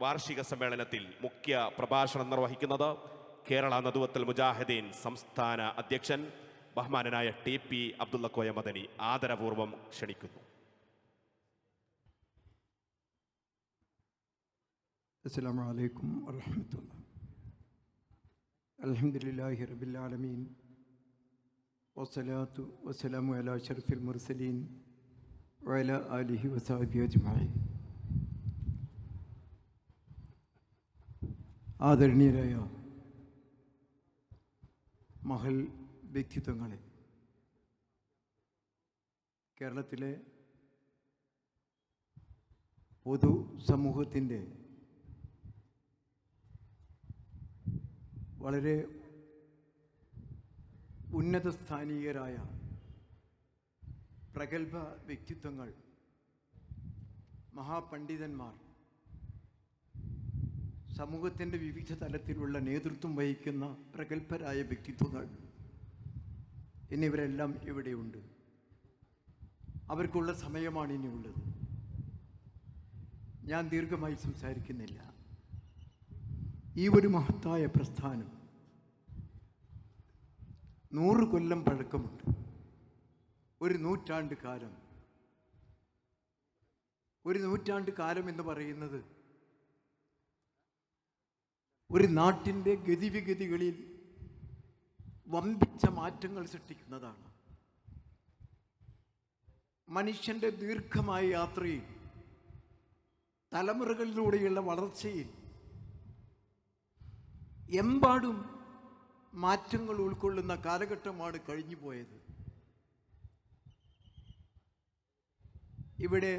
വാർഷിക സമ്മേളനത്തിൽ മുഖ്യ പ്രഭാഷണം നിർവഹിക്കുന്നത് കേരള നദുവത്തുൽ മുജാഹിദീൻ സംസ്ഥാന അധ്യക്ഷൻ ബഹുമാനനായ TP അബ്ദുള്ള മദനി ആദരപൂർവ്വം ക്ഷണിക്കുന്നു. അസ്സലാമു അലൈക്കും വറഹ്മത്തുള്ളാഹി. അൽഹംദുലില്ലാഹി റബ്ബിൽ ആലമീൻ വസ്സലാത്തു വസ്സലാമു അലാ അഷ്റഫിൽ മുർസലീൻ വഅലാ ആലിഹി വസഹ്ബിഹി അജ്മഈൻ. ആദരണീയരായ മഹൽ വ്യക്തിത്വങ്ങളെ, കേരളത്തിലെ പൊതു സമൂഹത്തിൻ്റെ വളരെ ഉന്നതസ്ഥാനീയരായ പ്രഗത്ഭ വ്യക്തിത്വങ്ങൾ, മഹാപണ്ഡിതന്മാർ, സമൂഹത്തിൻ്റെ വിവിധ തലത്തിലുള്ള നേതൃത്വം വഹിക്കുന്ന പ്രഗത്ഭരായ വ്യക്തിത്വങ്ങൾ എന്നിവരെല്ലാം ഇവിടെയുണ്ട്. അവർക്കുള്ള സമയമാണ് ഇനിയുള്ളത്. ഞാൻ ദീർഘമായി സംസാരിക്കുന്നില്ല. ഈ ഒരു മഹത്തായ പ്രസ്ഥാനം 100 കൊല്ലം പഴക്കമുണ്ട്. ഒരു നൂറ്റാണ്ട് കാലം എന്ന് പറയുന്നത് ഒരു നാട്ടിൻ്റെ ഗതിവിഗതികളിൽ വമ്പിച്ച മാറ്റങ്ങൾ സൃഷ്ടിക്കുന്നതാണ്. മനുഷ്യൻ്റെ ദീർഘമായ യാത്രയിൽ, തലമുറകളിലൂടെയുള്ള വളർച്ചയിൽ എമ്പാടും മാറ്റങ്ങൾ ഉൾക്കൊള്ളുന്ന കാലഘട്ടമാണ് കഴിഞ്ഞു പോയത്. ഇവിടെ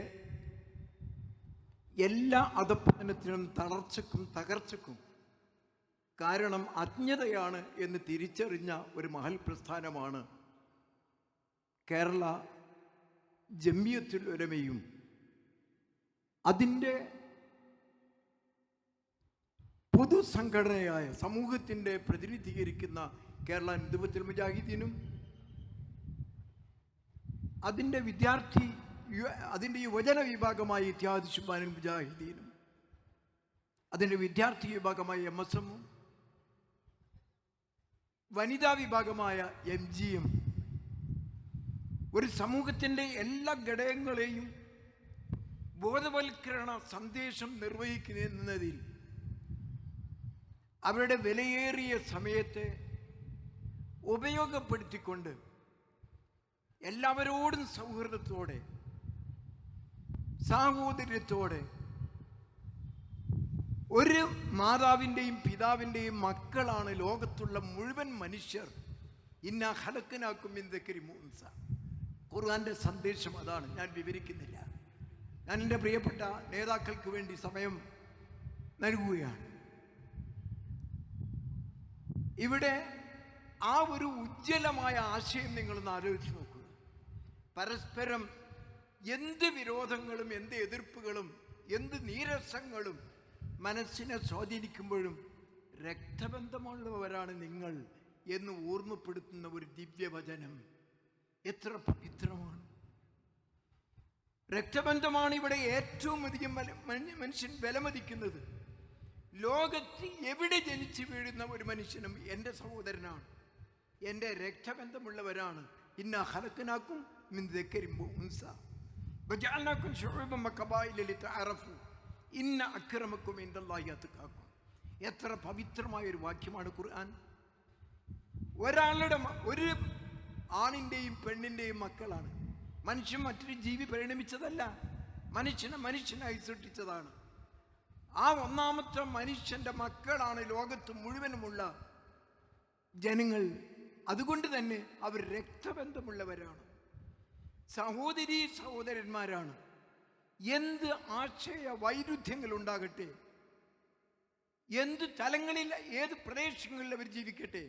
എല്ലാ അധപ്പതനത്തിനും തളർച്ചക്കും തകർച്ചക്കും കാരണം അജ്ഞതയാണ് എന്ന് തിരിച്ചറിഞ്ഞ ഒരു മഹൽ പ്രസ്ഥാനമാണ് കേരള ജംഇയ്യത്തുൽ ഉലമയും അതിൻ്റെ പൊതുസംഘടനയായ സമൂഹത്തിൻ്റെ പ്രതിനിധീകരിക്കുന്ന കേരള നദുവത്തുൽ മുജാഹിദീനും അതിൻ്റെ യുവജന വിഭാഗമായ ഇത്തിഹാദ് ശുബ്ബാനുൽ മുജാഹിദീനും അതിൻ്റെ വിദ്യാർത്ഥി വിഭാഗമായ MSM-ഉം വനിതാ വിഭാഗമായ MG-യും ഒരു സമൂഹത്തിൻ്റെ എല്ലാ ഘടകങ്ങളെയും ബോധവൽക്കരണ സന്ദേശം നിർവഹിക്കുന്നതിൽ അവരുടെ വിലയേറിയ സമയത്തെ ഉപയോഗപ്പെടുത്തിക്കൊണ്ട് എല്ലാവരോടും സൗഹൃദത്തോടെ, സാഹോദര്യത്തോടെ, ഒരു മാതാവിൻ്റെയും പിതാവിൻ്റെയും മക്കളാണ് ലോകത്തുള്ള മുഴുവൻ മനുഷ്യർ. ഇന്നാ ഖലഖനാകും മിൻ ദക്കരിൻ വഉൻസ. ഖുർആൻ്റെ സന്ദേശം അതാണ്. ഞാൻ വിവരിക്കുന്നില്ല. ഞാൻ എൻ്റെ പ്രിയപ്പെട്ട നേതാക്കൾക്ക് വേണ്ടി സമയം നൽകുകയാണ്. ഇവിടെ ആ ഒരു ഉജ്ജ്വലമായ ആശയം നിങ്ങളൊന്ന് ആലോചിച്ച് നോക്കുക. പരസ്പരം എന്ത് വിരോധങ്ങളും, എന്ത് എതിർപ്പുകളും, എന്ത് നീരസങ്ങളും മനസ്സിനെ സ്വാധീനിക്കുമ്പോഴും രക്തബന്ധമുള്ളവരാണ് നിങ്ങൾ എന്ന് ഓർമ്മപ്പെടുത്തുന്ന ഒരു ദിവ്യവചനം എത്ര പവിത്രമാണ്. രക്തബന്ധമാണ് ഇവിടെ ഏറ്റവും അധികം മനുഷ്യൻ വിലമതിക്കുന്നത്. ലോകത്ത് എവിടെ ജനിച്ചു വീഴുന്ന ഒരു മനുഷ്യനും എൻ്റെ സഹോദരനാണ്, എൻ്റെ രക്തബന്ധമുള്ളവരാണ്. ഇന്നാ ഖലഖനാകും മിൻ ദക്കരിൻ വഉൻസ വജഅൽനാകും ശുഉബൻ വഖബായില ലിതഅറഫു ഇന്ന അക്രമക്കും ഇൻദല്ലാഹി അത്ഖാക്കും. എത്ര പവിത്രമായൊരു വാക്യമാണ് ഖുർആൻ. ഒരു ആണിൻ്റെയും പെണ്ണിൻ്റെയും മക്കളാണ്. മനുഷ്യൻ മറ്റൊരു ജീവി പരിണമിച്ചതല്ല, മനുഷ്യനായി സൃഷ്ടിച്ചതാണ്. ആ ഒന്നാമത്തെ മനുഷ്യൻ്റെ മക്കളാണ് ലോകത്ത് മുഴുവനുമുള്ള ജനങ്ങൾ. അതുകൊണ്ട് തന്നെ അവർ രക്തബന്ധമുള്ളവരാണ്, സഹോദരന്മാരാണ്. എന്ത് ആശയ വൈരുദ്ധ്യങ്ങൾ ഉണ്ടാകട്ടെ, എന്ത് തലങ്ങളിൽ, ഏത് പ്രദേശങ്ങളിൽ അവർ ജീവിക്കട്ടെ,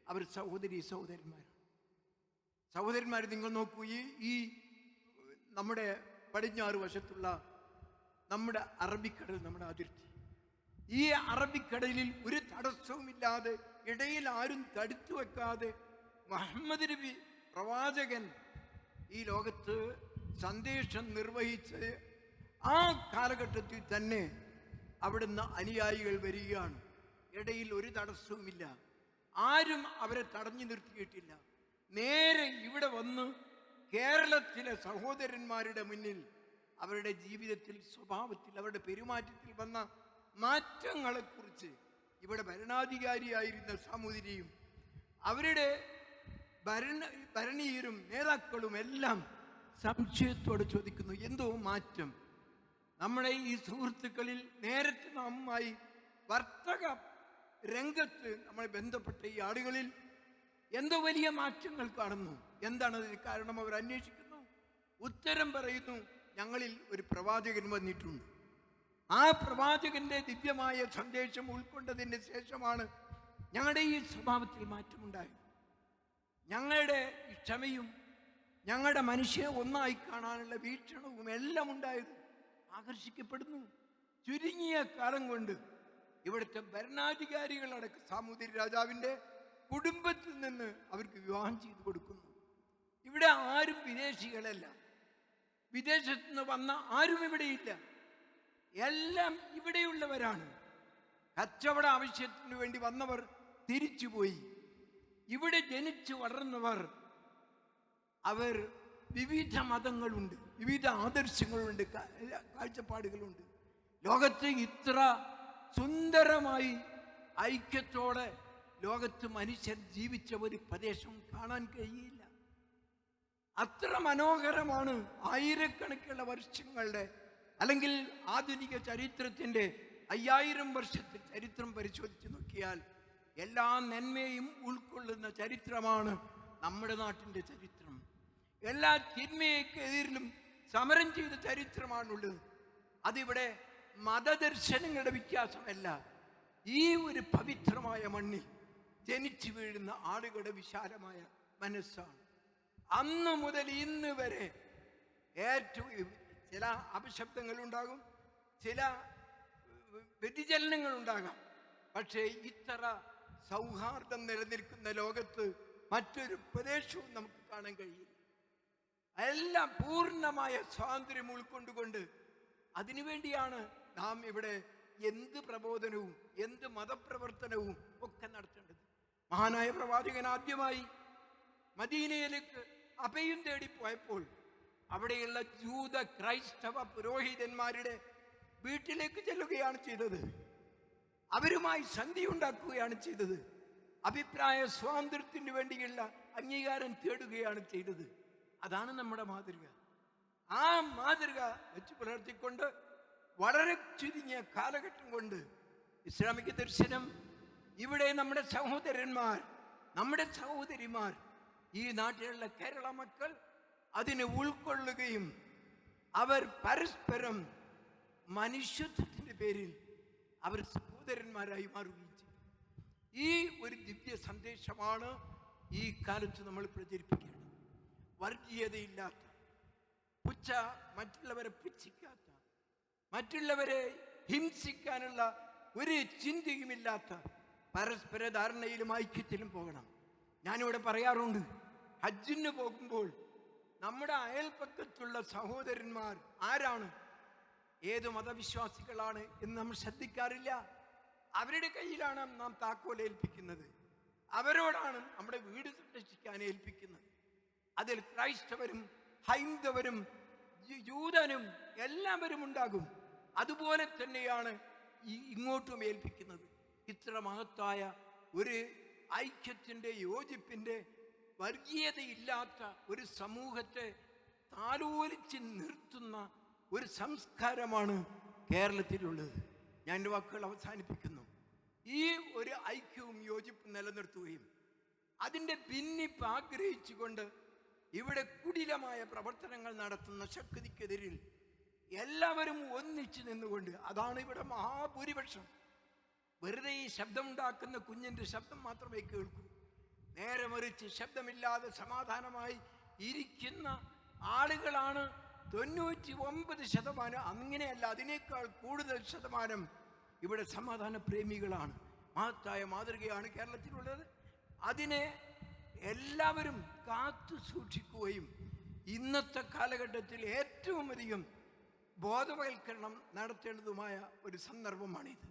അവർ സഹോദരന്മാർ. നിങ്ങൾ നോക്കൂ, ഈ നമ്മുടെ പടിഞ്ഞാറ് വശത്തുള്ള നമ്മുടെ അറബിക്കടൽ, നമ്മുടെ അതിർത്തി, ഈ അറബിക്കടലിൽ ഒരു തടസ്സവുമില്ലാതെ, ഇടയിൽ ആരും തടുത്തു വെക്കാതെ മുഹമ്മദ് നബി പ്രവാചകൻ ഈ ലോകത്ത് സന്ദേശം നിർവഹിച്ച് ആ കാലഘട്ടത്തിൽ തന്നെ അവിടുന്ന് അനുയായികൾ വരികയാണ്. ഇടയിൽ ഒരു തടസ്സവുമില്ല, ആരും അവരെ തടഞ്ഞു നിർത്തിയിട്ടില്ല. നേരെ ഇവിടെ വന്ന് കേരളത്തിലെ സഹോദരന്മാരുടെ മുന്നിൽ അവരുടെ ജീവിതത്തിൽ, സ്വഭാവത്തിൽ, അവരുടെ പെരുമാറ്റത്തിൽ വന്ന മാറ്റങ്ങളെക്കുറിച്ച് ഇവിടെ ഭരണാധികാരിയായിരുന്ന സാമൂതിരിയും അവരുടെ ഭരണീയരും നേതാക്കളും എല്ലാം സംശയത്തോടെ ചോദിക്കുന്നു, എന്തോ മാറ്റം. നമ്മുടെ ഈ സുഹൃത്തുക്കളിൽ നേരത്തെ നാമായി വർത്തക രംഗത്ത് നമ്മൾ ബന്ധപ്പെട്ട ഈ ആളുകളിൽ എന്തോ വലിയ മാറ്റങ്ങൾ കാണുന്നു. എന്താണതിന് കാരണം? അവർ അന്വേഷിക്കുന്നു. ഉത്തരം പറയുന്നു, ഞങ്ങളിൽ ഒരു പ്രവാചകൻ വന്നിട്ടുണ്ട്. ആ പ്രവാചകന്റെ ദിവ്യമായ സന്ദേശം ഉൾക്കൊണ്ടതിന് ശേഷമാണ് ഞങ്ങളുടെ ഈ സ്വഭാവത്തിൽ മാറ്റമുണ്ടായത്. ഞങ്ങളുടെ ക്ഷമയും ഞങ്ങളുടെ മനുഷ്യനെ ഒന്നായി കാണാനുള്ള വീക്ഷണവും എല്ലാം ഉണ്ടായത്. ആകർഷിക്കപ്പെടുന്നു. ചുരുങ്ങിയ കാലം കൊണ്ട് ഇവിടുത്തെ ഭരണാധികാരികളടക്കം സാമൂതിരി രാജാവിൻ്റെ കുടുംബത്തിൽ നിന്ന് അവർക്ക് വിവാഹം ചെയ്തു കൊടുക്കുന്നു. ഇവിടെ ആരും വിദേശികളല്ല, വിദേശത്ത് നിന്ന് വന്ന ആരും ഇവിടെയില്ല, എല്ലാം ഇവിടെയുള്ളവരാണ്. കച്ചവട ആവശ്യത്തിന് വേണ്ടി വന്നവർ തിരിച്ചുപോയി. ഇവിടെ ജനിച്ചു വളർന്നവർ, അവർ വിവിധ മതങ്ങളുണ്ട്, വിവിധ ആദർശങ്ങളുണ്ട്, കാഴ്ചപ്പാടുകളുണ്ട്. ലോകത്ത് ഇത്ര സുന്ദരമായി ഐക്യത്തോടെ ലോകത്ത് മനുഷ്യർ ജീവിച്ച ഒരു പ്രദേശം കാണാൻ കഴിയില്ല. അത്ര മനോഹരമാണ്. ആയിരക്കണക്കിനുള്ള വർഷങ്ങളുടെ അല്ലെങ്കിൽ ആധുനിക ചരിത്രത്തിൻ്റെ 5000 വർഷത്തെ ചരിത്രം പരിശോധിച്ച് നോക്കിയാൽ എല്ലാ നന്മയും ഉൾക്കൊള്ളുന്ന ചരിത്രമാണ് നമ്മുടെ നാട്ടിൻ്റെ ചരിത്രം. എല്ലാ തിന്മയ്ക്കെതിരിലും സമരം ചെയ്ത ചരിത്രമാണുള്ളത്. അതിവിടെ മതദർശനങ്ങളുടെ വ്യത്യാസമല്ല, ഈ ഒരു പവിത്രമായ മണ്ണിൽ ജനിച്ചു വീഴുന്ന ആളുകളുടെ വിശാലമായ മനസ്സാണ്. അന്ന് മുതൽ ഇന്ന് വരെ ഏറ്റവും ചില അപശബ്ദങ്ങളുണ്ടാകും, ചില വ്യതിചലനങ്ങളുണ്ടാകാം. പക്ഷേ ഇത്ര സൗഹാർദ്ദം നിലനിൽക്കുന്ന ലോകത്ത് മറ്റൊരു പ്രദേശവും നമുക്ക് കാണാൻ കഴിയില്ല. എല്ലാം പൂർണ്ണമായ സ്വാതന്ത്ര്യം ഉൾക്കൊണ്ടുകൊണ്ട് അതിനുവേണ്ടിയാണ് നാം ഇവിടെ എന്ത് പ്രബോധനവും എന്ത് മതപ്രവർത്തനവും ഒക്കെ നടത്തേണ്ടത്. മഹാനായ പ്രവാചകൻ ആദ്യമായി മദീനയിലേക്ക് അഭയം തേടിപ്പോയപ്പോൾ അവിടെയുള്ള ജൂത ക്രൈസ്തവ പുരോഹിതന്മാരുടെ വീട്ടിലേക്ക് ചെല്ലുകയാണ് ചെയ്തത്. അവരുമായി സന്ധി ഉണ്ടാക്കുകയാണ് ചെയ്തത്. അഭിപ്രായ സ്വാതന്ത്ര്യത്തിന് വേണ്ടിയുള്ള അംഗീകാരം തേടുകയാണ് ചെയ്തത്. അതാണ് നമ്മുടെ മാതൃക. ആ മാതൃക വെച്ച് പുലർത്തിക്കൊണ്ട് വളരെ ചുരുങ്ങിയ കാലഘട്ടം കൊണ്ട് ഇസ്ലാമിക ദർശനം ഇവിടെ നമ്മുടെ സഹോദരന്മാർ, നമ്മുടെ സഹോദരിമാർ, ഈ നാട്ടിലുള്ള കേരള മക്കൾ അതിനെ ഉൾക്കൊള്ളുകയും അവർ പരസ്പരം മനുഷ്യത്വത്തിൻ്റെ പേരിൽ അവർ സഹോദരന്മാരായി മാറുകയും ചെയ്തു. ഈ ഒരു ദിവ്യ സന്ദേശമാണ് ഈ കാലത്ത് നമ്മൾ പ്രചരിപ്പിക്കേണ്ടത്. വർഗീയതയില്ലാത്ത, മറ്റുള്ളവരെ പുച്ഛിക്കാത്ത, മറ്റുള്ളവരെ ഹിംസിക്കാനുള്ള ഒരു ചിന്തയുമില്ലാത്ത പരസ്പര ധാരണയിലും ഐക്യത്തിലും പോകണം. ഞാനിവിടെ പറയാറുണ്ട്, ഹജ്ജിന് പോകുമ്പോൾ നമ്മുടെ അയൽപക്കത്തുള്ള സഹോദരന്മാർ ആരാണ്, ഏത് മതവിശ്വാസികളാണ് എന്ന് നമ്മൾ ശ്രദ്ധിക്കാറില്ല. അവരുടെ കയ്യിലാണ് നാം താക്കോൽ ഏൽപ്പിക്കുന്നത്, അവരോടാണ് നമ്മുടെ വീട് സംരക്ഷിക്കാൻ ഏൽപ്പിക്കുന്നത്. അതിൽ ക്രൈസ്തവരും ഹൈന്ദവരും ജൂതനും എല്ലാവരും ഉണ്ടാകും. അതുപോലെ തന്നെയാണ് ഇങ്ങോട്ടും ഏൽപ്പിക്കുന്നത്. ഇത്ര മഹത്തായ ഒരു ഐക്യത്തിൻ്റെ, യോജിപ്പിൻ്റെ, വർഗീയതയില്ലാത്ത ഒരു സമൂഹത്തെ താലോലിച്ച് നിർത്തുന്ന ഒരു സംസ്കാരമാണ് കേരളത്തിലുള്ളത്. ഞാൻ എൻ്റെ വാക്കുകൾ അവസാനിപ്പിക്കുന്നു. ഈ ഒരു ഐക്യവും യോജിപ്പും നിലനിർത്തുകയും അതിൻ്റെ ഭിന്നിപ്പ് ആഗ്രഹിച്ചുകൊണ്ട് ഇവിടെ കുടിലമായ പ്രവർത്തനങ്ങൾ നടത്തുന്ന ശക്തിക്കെതിരിൽ എല്ലാവരും ഒന്നിച്ചു നിന്നുകൊണ്ട്, അതാണ് ഇവിടെ മഹാഭൂരിപക്ഷം. വെറുതെ ഈ ശബ്ദമുണ്ടാക്കുന്ന കുഞ്ഞിൻ്റെ ശബ്ദം മാത്രമേ കേൾക്കൂ. നേരെ മറിച്ച് ശബ്ദമില്ലാതെ സമാധാനമായി ഇരിക്കുന്ന ആളുകളാണ് 99%. അങ്ങനെയല്ല, അതിനേക്കാൾ കൂടുതൽ ശതമാനം ഇവിടെ സമാധാന പ്രേമികളാണ്. മഹത്തായ മാതൃകയാണ് കേരളത്തിലുള്ളത്. അതിനെ എല്ലാവരും കാത്തു സൂക്ഷിക്കുകയും ഇന്നത്തെ കാലഘട്ടത്തിൽ ഏറ്റവും അധികം ബോധവൽക്കരണം നടത്തേണ്ടതുമായ ഒരു സന്ദർഭമാണിത്.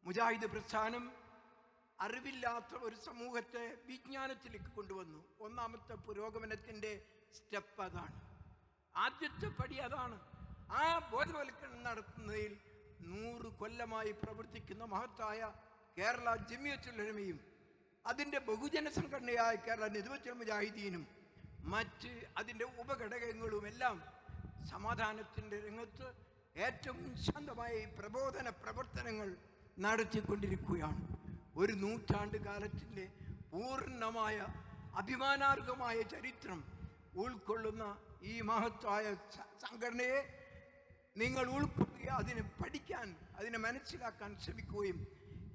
മുജാഹിദ് പ്രസ്ഥാനം അറിവില്ലാത്ത ഒരു സമൂഹത്തെ വിജ്ഞാനത്തിലേക്ക് കൊണ്ടുവന്നു. ഒന്നാമത്തെ പുരോഗമനത്തിൻ്റെ സ്റ്റെപ്പ് അതാണ്, ആദ്യത്തെ പടി അതാണ്. ആ ബോധവൽക്കരണം നടത്തുന്നതിൽ 100 കൊല്ലമായി പ്രവർത്തിക്കുന്ന മഹത്തായ കേരള ജമിയത്തുൽ ഉലമയും അതിൻ്റെ ബഹുജന സംഘടനയായ കേരള നദ്വത്തുൽ മുജാഹിദീനും മറ്റ് അതിൻ്റെ ഉപഘടകങ്ങളുമെല്ലാം സമാധാനത്തിൻ്റെ രംഗത്ത് ഏറ്റവും ശാന്തമായ പ്രബോധന പ്രവർത്തനങ്ങൾ നടത്തിക്കൊണ്ടിരിക്കുകയാണ്. ഒരു നൂറ്റാണ്ട് കാലത്തിൻ്റെ പൂർണ്ണമായ അഭിമാനാർഹമായ ചരിത്രം ഉൾക്കൊള്ളുന്ന ഈ മഹത്തായ സംഘടനയെ നിങ്ങൾ ഉൾക്കൊള്ളുക, അതിനെ പഠിക്കാൻ, അതിനെ മനസ്സിലാക്കാൻ ശ്രമിക്കുകയും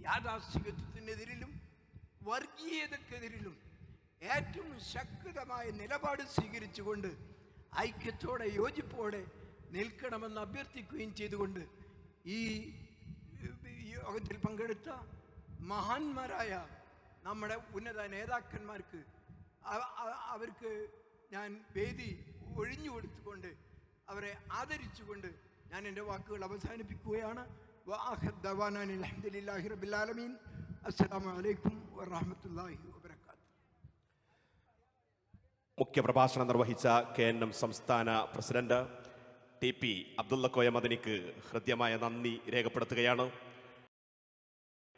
യാഥാസ്ഥികത്വത്തിനെതിരിലും വർഗീയതക്കെതിരിലും ഏറ്റവും ശക്തമായ നിലപാട് സ്വീകരിച്ചുകൊണ്ട് ഐക്യത്തോടെ യോജിപ്പോടെ നിൽക്കണമെന്ന് അഭ്യർത്ഥിക്കുകയും ചെയ്തുകൊണ്ട് ഈ യോഗത്തിൽ പങ്കെടുത്ത മഹാന്മാരായ നമ്മുടെ ഉന്നത നേതാക്കന്മാർക്ക് അവർക്ക് ഞാൻ വേദി ഒഴിഞ്ഞു കൊടുത്തുകൊണ്ട് അവരെ ആദരിച്ചുകൊണ്ട് ഞാൻ എൻ്റെ വാക്കുകൾ അവസാനിപ്പിക്കുകയാണ്. അൽഹംദുലില്ലാഹി റബ്ബിൽ ആലമീൻ. അസ്സലാമു അലൈക്കും വറഹ്മത്തുള്ളാഹി വബറകാതുഹു. മുഖ്യപ്രഭാഷണം നിർവഹിച്ച KNM സംസ്ഥാന പ്രസിഡന്റ് TP അബ്ദുള്ള കോയ മദനിക്ക് ഹൃദ്യമായ നന്ദി രേഖപ്പെടുത്തുകയാണ്.